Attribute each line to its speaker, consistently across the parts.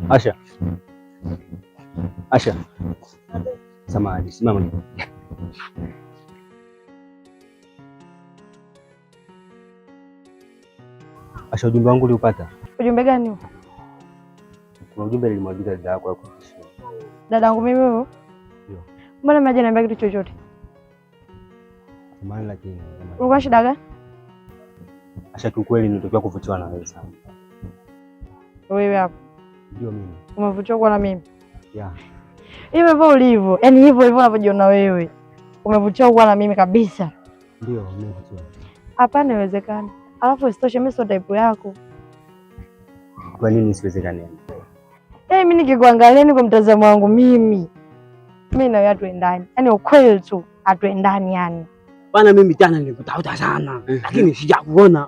Speaker 1: Asha. Asha. Samahani, simama. Asha, ujumbe wangu uliupata?
Speaker 2: Ujumbe gani?
Speaker 1: Kuna ujumbe nilimwandika dada yako hapo.
Speaker 2: Dada yangu mimi wewe?
Speaker 1: Ndio.
Speaker 2: Mbona mimi hajaniambia kitu chochote?
Speaker 1: Samahani lakini.
Speaker 2: Ulikuwa shida gani?
Speaker 1: Asha, kiukweli nilitokea kuvutiwa na wewe sana.
Speaker 2: Wewe hapo?
Speaker 1: Ndio mimi.
Speaker 2: Umevutiwa kwa na mimi?
Speaker 1: Yeah.
Speaker 2: Hivyo ulivyo. Yaani hivyo unavyojiona wewe. Umevutiwa kwa na mimi kabisa.
Speaker 1: Ndio, nimevutiwa.
Speaker 2: Hapana, inawezekana. Alafu isitoshe mimi sio type yako.
Speaker 1: Kwa nini siwezekani?
Speaker 2: Mimi nikikuangalia ni kwa mtazamo wangu mimi na wewe hatuendani. Yaani ukweli tu hatuendani yani.
Speaker 3: Bana mimi jana nilikutafuta sana lakini sijakuona.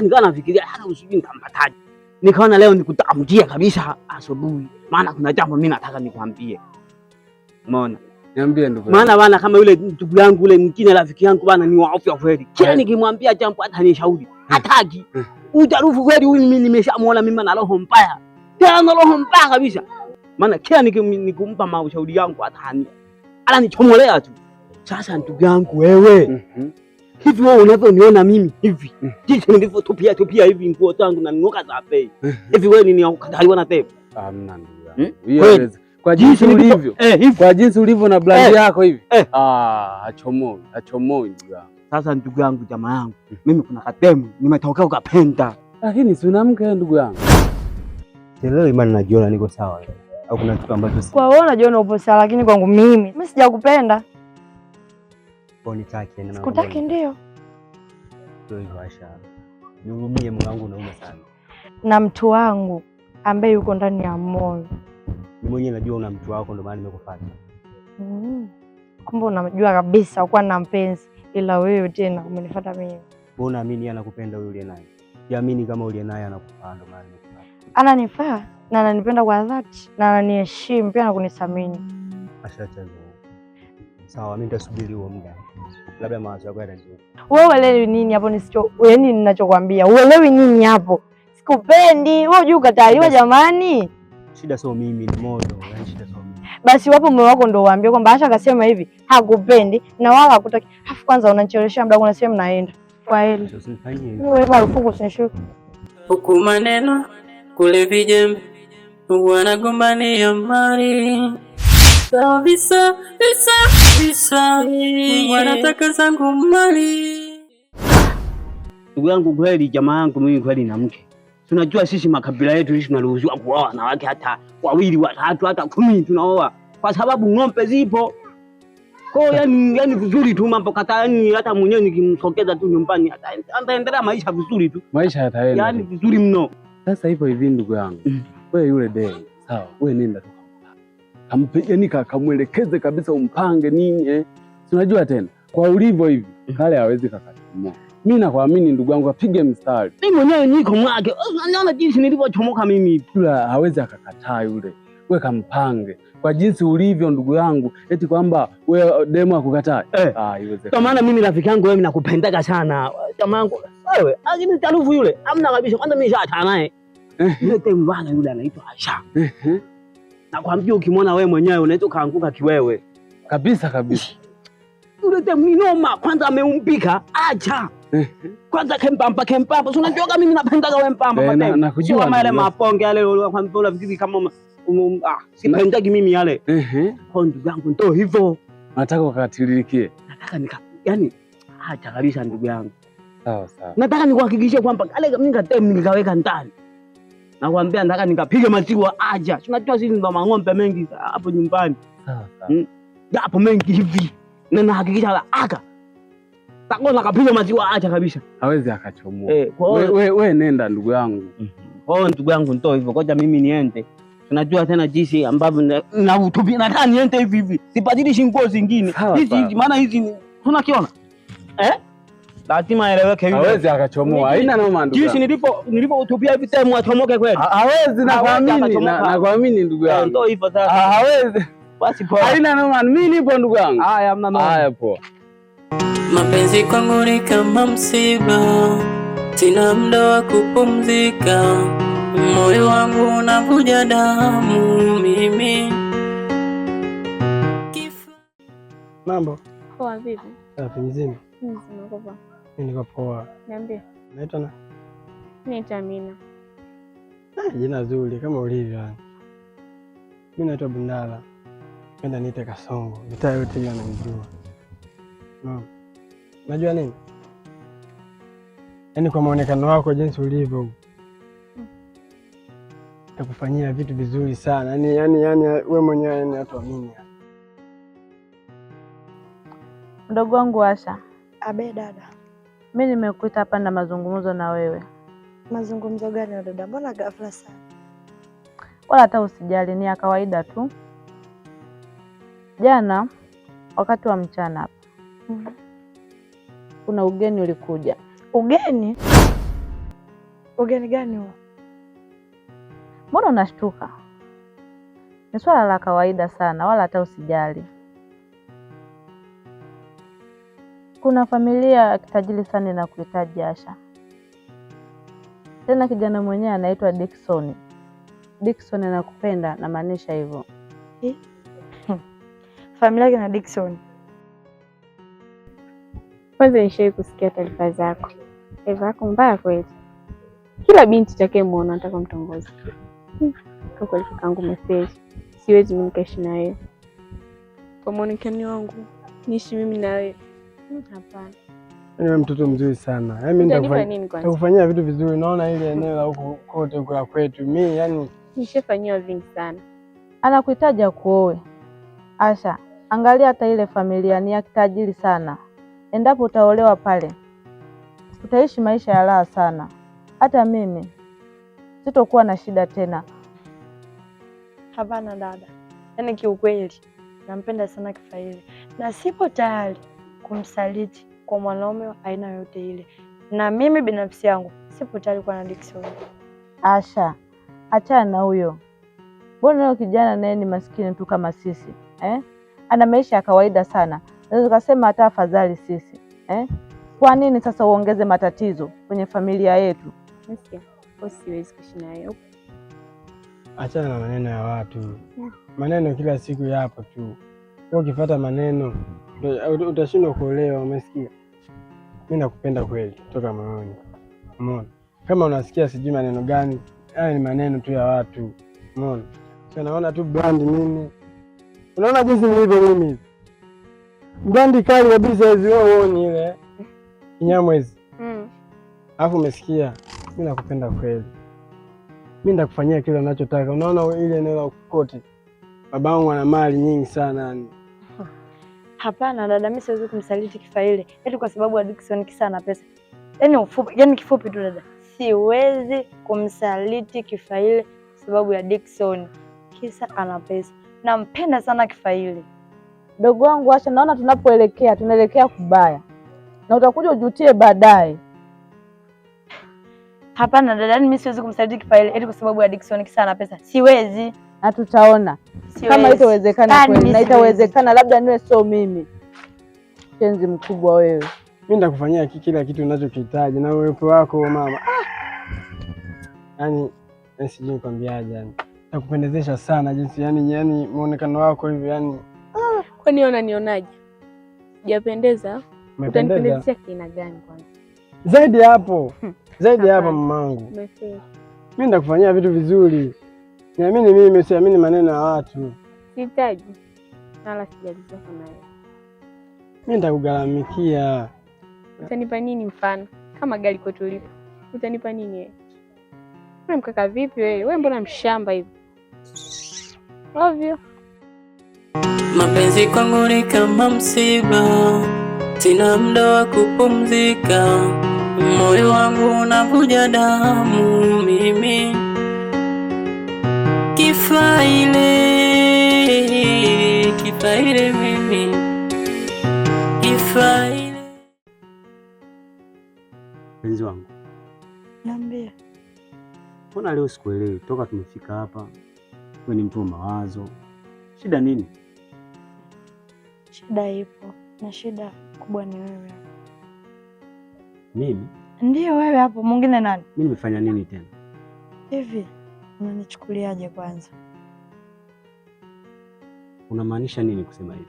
Speaker 3: Nikawa nafikiria hata usijui nitampataje. Nikaona leo nikutamjia kabisa asubuhi. Maana kuna jambo mimi nataka nikwambie. Umeona?
Speaker 1: Niambie ndugu.
Speaker 3: Maana bana kama yule ndugu yangu yule mwingine rafiki yangu bana ni waofya kweli. Kila nikimwambia jambo hata nishauri. Hataki. Utarufu kweli huyu mimi nimeshamuona mimi na roho mbaya. Tena roho mbaya kabisa. Maana kila nikumpa maushauri yangu hata ananichomolea tu. Sasa ndugu yangu wewe. Hivi wewe unavyoniona mimi hivi. Jinsi nilivyotupia hivi nguo zangu na nuka za bei. Hivi wewe nini ukataliwa na tepu?
Speaker 1: Hamna ndugu yangu. Hiyo kwa jinsi ulivyo. Kwa jinsi ulivyo na brand yako hivi. Hachomoi ndugu yangu.
Speaker 3: Sasa ndugu yangu jamaa yangu, mimi kuna katemu nimetokea ukapenda.
Speaker 1: Lakini si unamke ndugu yangu. Leo imani najiona niko sawa. Au kuna kitu ambacho si.
Speaker 2: Kwa wewe unajiona upo sawa lakini kwangu mimi sijakupenda.
Speaker 1: Kwa nitaki na
Speaker 2: sikutaki ndio.
Speaker 1: Ndio hivyo Asha. Nihurumie Mungu wangu nauma sana.
Speaker 2: Na mtu wangu ambaye yuko ndani ya moyo.
Speaker 1: Mimi mwenyewe najua una mtu wako ndio maana nimekufuata.
Speaker 2: Kumbe unamjua kabisa uko na mpenzi ila wewe tena umenifuata mimi.
Speaker 1: Wewe unaamini anakupenda wewe uliye naye? Siamini kama uliye naye anakupenda ndio maana nimekufuata.
Speaker 2: Ananifaa na ananipenda kwa dhati na ananiheshimu pia na kunithamini.
Speaker 1: Asha chanzo. Sawa, mimi nitasubiri huo muda. Labda mawazo yako yatajibu.
Speaker 2: Wewe uelewi nini hapo yaani ninachokwambia? Uelewi nini hapo? Sikupendi. Wewe unajua ukataliwa jamani.
Speaker 1: Shida sio mimi, ni moyo. Yaani shida sio mimi.
Speaker 2: Basi wapo mume wako ndio uambie kwamba Asha akasema hivi, hakupendi na wala hakutaki. Alafu kwanza unanichelewesha muda unasema mnaenda. Kwa heli. Wewe marufuku usinishuke.
Speaker 4: Huku maneno kule vijembe wanagombania mali. Visa wanataka zangu mali.
Speaker 3: Ndugu yangu kweli, jamaa yangu mimi kweli na mke. Tunajua sisi makabila yetu sisi tunaruhusiwa kuoa wanawake hata wawili, watatu, hata 10 tunaoa kwa sababu ng'ombe zipo. Kwa yani vizuri tu mambo kata, yani hata mwenyewe nikimsokeza tu nyumbani ataendelea maisha vizuri tu.
Speaker 1: Maisha yataenda.
Speaker 3: Yani vizuri mno.
Speaker 1: Sasa hivyo hivi ndugu yangu. Wewe yule dei, sawa, wewe nenda tu. Kampigeni kamwelekeze kabisa umpange nini Unajua tena kwa ulivyo hivi kale hawezi kakachomoa. Mimi nakuamini ndugu yangu, apige mstari.
Speaker 3: Mimi mwenyewe niko mwake. Unaona jinsi nilivyochomoka mimi.
Speaker 1: Yule hawezi akakataa yule. Wewe kampange kwa jinsi ulivyo ndugu yangu, eti kwamba wewe demo akukataa. Haiwezekani.
Speaker 3: Kwa maana mimi rafiki yangu wewe ninakupendaga sana. Jamaa yangu wewe, lakini tarufu yule hamna kabisa. Kwanza mimi nishaachana naye. Yule demo bwana yule anaitwa Aisha. Nakwambia ukimwona wewe mwenyewe unaweza kaanguka kiwewe.
Speaker 1: Kabisa.
Speaker 3: Yule demo ni noma, kwanza ameumbika. Acha. Kwanza kempamba. Unajua mimi napendaga wewe mpamba.
Speaker 1: Nakujua
Speaker 3: kama yale maponge yale kwa mtola fikiri kama sipendagi mimi yale. Kwa ndugu yangu ndio hivyo.
Speaker 1: Nataka ukatiririkie.
Speaker 3: Nataka yani acha kabisa ndugu yangu.
Speaker 1: Sawa.
Speaker 3: Nataka nikuhakikishie kwamba kale mimi ngatemu nikaweka ndani. Nakwambia nataka nikapige maziwa aja. Tunajua sisi ndo mang'ombe mengi hapo nyumbani.
Speaker 1: Sawa.
Speaker 3: Hapo mengi hivi. Na nahakikisha aka. Takona kapiga maziwa acha kabisa.
Speaker 1: Hawezi akachomoa. Wewe nenda ndugu yangu.
Speaker 3: Ndugu yangu ndio hivyo. Ngoja mimi niende. Tunajua tena jinsi ambavyo na utubia nataka niende hivi. Sibadilishi nguo zingine. Hizi maana hizi tunakiona. Lazima aeleweke hivi.
Speaker 1: Hawezi akachomoa. Haina noma ndugu.
Speaker 3: Jinsi nilipotupia hivi temu achomoke kweli.
Speaker 1: Hawezi nakuamini ndugu yangu.
Speaker 3: Ndio hivyo sasa.
Speaker 1: Hawezi.
Speaker 3: Basi poa.
Speaker 1: Haina noma. Mimi nipo ndugu yangu.
Speaker 3: Haya hamna noma.
Speaker 4: Haya poa. Mapenzi kwangu ni kama msiba. Sina muda wa kupumzika. moyo wangu unavuja damu mimi.
Speaker 5: Mambo
Speaker 2: poa. Vipi?
Speaker 5: safi? Mzima?
Speaker 2: Mzima. Poa.
Speaker 5: Mimi niko poa.
Speaker 2: Niambie.
Speaker 5: Naitwa na?
Speaker 2: Naitwa Amina.
Speaker 5: Jina zuri kama ulivyo yani. Mimi naitwa Bundala. Penda niite Kasongo. Mitaa yote hiyo ananijua. Unajua nini? Yaani kwa muonekano wako jinsi ulivyo nakufanyia vitu vizuri sana. Yaani wewe mwenyewe yani hatuamini.
Speaker 2: Mdogo wangu Asha.
Speaker 6: Abe dada.
Speaker 2: Mimi nimekuita hapa na mazungumzo na wewe.
Speaker 6: Mazungumzo gani dada? Mbona ghafla sana?
Speaker 2: Wala hata usijali, ni ya kawaida tu. Jana wakati wa mchana hapa kuna ugeni ulikuja.
Speaker 6: Ugeni? Ugeni gani huo?
Speaker 2: Mbona unashtuka? Ni swala la kawaida sana, wala hata usijali. Kuna familia ya kitajiri sana inakuhitaji Asha. Tena kijana mwenyewe anaitwa Dickson. Dickson anakupenda, na maanisha hivyo.
Speaker 6: Familia yake na Dickson.
Speaker 7: Kwanza nishawahi kusikia taarifa zako. Taarifa yako mbaya kweli. Kila binti takayemwona nataka mtongoze. Kwa kweli kangu message. Siwezi mimi nikaishi na wewe. Kwa muonekano wangu niishi mimi na wewe. Hapana.
Speaker 5: Wewe mtoto mzuri sana. Mimi nitakufanyia vitu vizuri. Naona ile eneo la huko kote huko la kwetu. Mimi yani
Speaker 7: nishafanyia vingi sana.
Speaker 2: Anakuhitaji akuoe. Asha, angalia hata ile familia ni ya kitajiri sana. Endapo utaolewa pale, utaishi maisha ya raha sana. Hata mimi sitokuwa na shida tena.
Speaker 6: Hapana dada. Yaani kiukweli nampenda sana Kifaili na sipo tayari kumsaliti kwa mwanaume wa aina yote ile. Na mimi binafsi yangu sipo tayari kuwa na Dickson.
Speaker 2: Asha, achana na huyo. Mbona huyo kijana naye ni maskini tu kama sisi, Ana maisha ya kawaida sana. Naweza kusema hata afadhali sisi, Kwa nini sasa uongeze matatizo kwenye familia yetu?
Speaker 7: Nasikia, siwezi kuishi naye.
Speaker 5: Achana na maneno ya watu. Maneno kila siku yapo tu. Wewe ukifuata maneno utashindwa kuolewa, umesikia? Mimi nakupenda kweli kutoka moyoni. Umeona? Kama unasikia sijui maneno gani, haya ni maneno tu ya watu. Umeona? Sio naona tu brand nini? Unaona jinsi nilivyo mimi. Brand kali kabisa hizo uone ile. Kinyamwezi. Alafu umesikia? Mimi nakupenda kweli. Mimi ndakufanyia kile unachotaka. Unaona ile eneo la kote. Babangu ana mali nyingi sana yani.
Speaker 6: Hapana dada, mimi siwezi kumsaliti Kifaili eti kwa sababu ya Dickson kisa na pesa. Yaani kifupi tu dada, siwezi kumsaliti Kifaili kwa sababu ya Dickson kisa ana pesa. Nampenda sana Kifaili.
Speaker 2: Dogo wangu Asha, naona tunaelekea kubaya. Na utakuja ujutie baadaye.
Speaker 6: Hapana dada, mimi siwezi kumsaliti Kifaili eti kwa sababu ya Dickson kisa na pesa. Siwezi.
Speaker 2: Na tutaona kama itawezekana kweli, na itawezekana, labda niwe sio mimi. Penzi mkubwa wewe.
Speaker 5: Mimi ndakufanyia kila kitu unachokihitaji na uwepo wako mama. Yaani sijui nikwambiaje yani. Nakupendezesha sana jinsi yani muonekano wako hivi yani.
Speaker 7: Kwani unanionaje? Sijapendeza? Utanipendezea kina gani kwanza?
Speaker 5: Zaidi hapo. Zaidi hapo mamangu.
Speaker 7: Umefika.
Speaker 5: Mimi ndakufanyia vitu vizuri. Niamini mimi, siamini maneno ya watu.
Speaker 7: Sihitaji. Wala sijalizwa nayo.
Speaker 5: Mimi nitakugharamikia.
Speaker 7: Utanipa nini mfano? Kama gari kwetu lipo. Utanipa nini wewe? Wewe mkaka vipi wewe? Wewe mbona mshamba hivi? Ovyo.
Speaker 4: Mapenzi kwangu ni kama msiba. Sina muda wa kupumzika. Moyo wangu unavuja damu mimi. Kifaili mimi. Kifaili.
Speaker 3: Mpenzi wangu.
Speaker 6: Niambie.
Speaker 3: Mbona leo sikuelewi toka tumefika hapa? Wewe ni mtu wa mawazo. Shida nini?
Speaker 6: Shida ipo. Na shida kubwa ni wewe.
Speaker 3: Mimi?
Speaker 6: Ndio wewe hapo, mwingine nani?
Speaker 3: Mimi nimefanya nini tena?
Speaker 6: Hivi unanichukuliaje kwanza?
Speaker 3: Unamaanisha nini kusema hivi?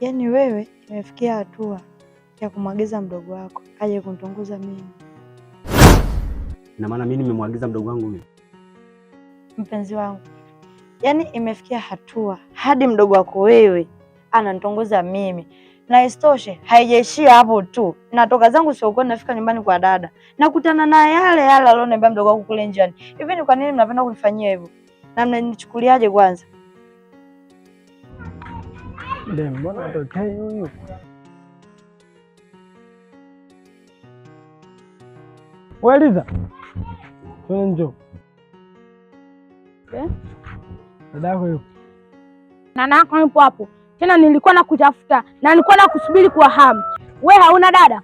Speaker 6: Yaani wewe imefikia hatua ya kumwagiza mdogo wako aje kunitongoza mimi?
Speaker 3: Ina maana mimi nimemwagiza mdogo wangu mimi?
Speaker 6: Mpenzi wangu, yaani imefikia hatua hadi mdogo wako wewe ananitongoza mimi, na isitoshe haijaishia hapo tu. Natoka zangu sokoni, nafika nyumbani kwa dada, nakutana na yale alioniambia mdogo wako kule njiani. Hivi ni kwa nini mnapenda kunifanyia hivyo? Na mnanichukuliaje kwanza?
Speaker 5: Mbona atokei huyu? Waliza. Njoo. Dadako yupo.
Speaker 8: Nanako yupo hapo. Tena nilikuwa nakutafuta na nilikuwa nakusubiri kwa hamu. We hauna dada?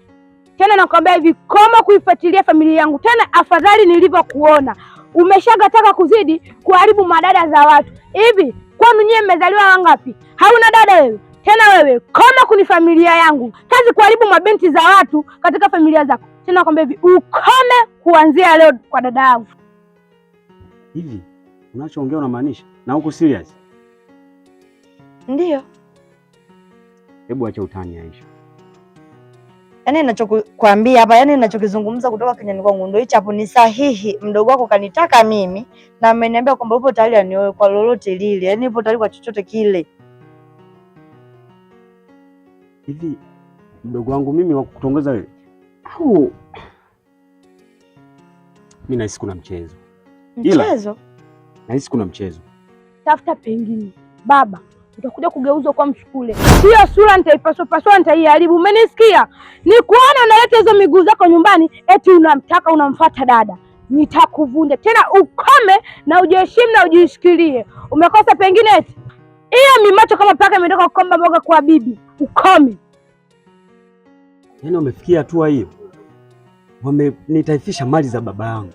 Speaker 8: Tena nakwambia hivi, koma kuifuatilia familia yangu. Tena afadhali nilivyokuona. Umeshagataka kuzidi kuharibu madada za watu. Hivi kwani nyie mmezaliwa wangapi? Hauna dada wewe? Tena wewe koma kuni familia yangu. Kazi kuharibu mabinti za watu katika familia zako. Tena nakwambia hivi, ukome kuanzia leo kwa dada yangu.
Speaker 3: Hivi unachoongea unamaanisha? Na uko serious?
Speaker 6: Ndiyo.
Speaker 3: Hebu acha utani Aisha.
Speaker 6: Yaani ninachokuambia hapa, yaani ninachokizungumza kutoka kinywani kwangu ndio hicho hapo, ni sahihi. Mdogo wako kanitaka mimi na ameniambia kwamba upo tayari anioe kwa lolote lile. Yaani upo tayari kwa chochote kile.
Speaker 3: Hivi mdogo wangu mimi wa kutongoza wewe? Au mimi nahisi kuna mchezo.
Speaker 6: Mchezo?
Speaker 3: Nahisi kuna mchezo.
Speaker 8: Tafuta pengine. Baba, utakuja kugeuzwa kwa mshukule. Hiyo sura nitaipasua nitaiharibu. Umenisikia? Ni kuona unaleta hizo miguu zako nyumbani eti unamtaka unamfuata dada. Nitakuvunja. Tena ukome na ujiheshimu na ujishikilie. Umekosa pengine eti? Hiyo mimacho kama paka imetoka kukomba mboga kwa bibi. Ukome.
Speaker 3: Yaani wamefikia hatua hiyo. Wamenitaifisha mali za baba yangu,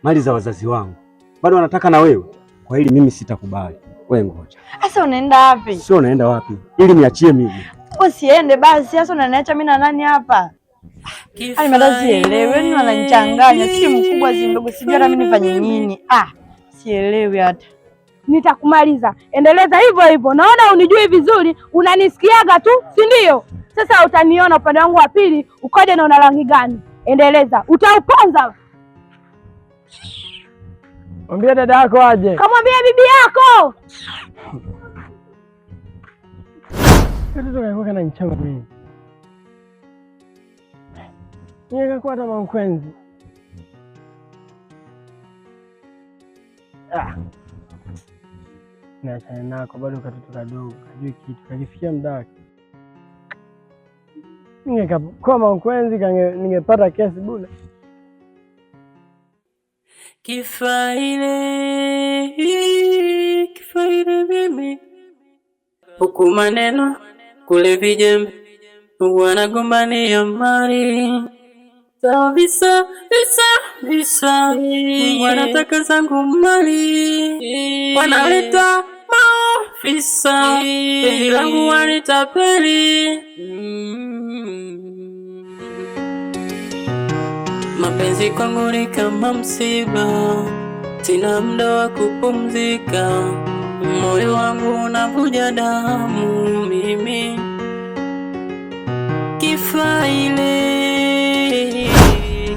Speaker 3: mali za wazazi wangu. Bado wanataka na wewe. Kwa hili mimi sitakubali. Wewe ngoja.
Speaker 6: Sasa unaenda wapi?
Speaker 3: Sio unaenda wapi? Ili niachie mimi.
Speaker 6: Usiende basi. Sasa unaniacha mimi na nani hapa? Hali madazi elewe, ni wananichanganya. Si mkubwa si mdogo, sijui hata mimi nifanye nini. Sielewi hata.
Speaker 8: Nitakumaliza. Endeleza hivyo hivyo. Naona unijui vizuri, unanisikiaga tu, si ndio? Sasa utaniona upande wangu wa pili, ukoje na una rangi gani? Endeleza. Utauponza.
Speaker 5: Mwambie dada yako aje.
Speaker 8: Kamwambie bibi yako.
Speaker 5: Katoto kako kana nchamba mimi. Niweka kwa hata mkwenzi. Naachana nako bado katoto kadogo, hajui kitu, kakifikia muda wake. Ningekakoma mkwenzi ningepata kesi bure.
Speaker 4: Kifaile mimi huku maneno kule vijembe wanagombania mali sawa, visa wanataka zangu mali, wanaleta maofisa penzi langu wanitapeli. Mapenzi kwangu ni kama msiba, sina muda wa kupumzika, moyo wangu unavuja damu mimi. Kifaile mimi,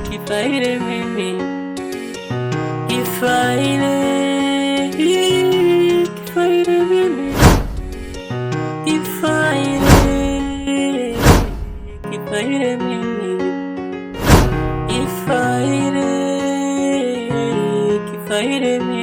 Speaker 4: kifaile mimi, kifaile mimi, kifaile mimi.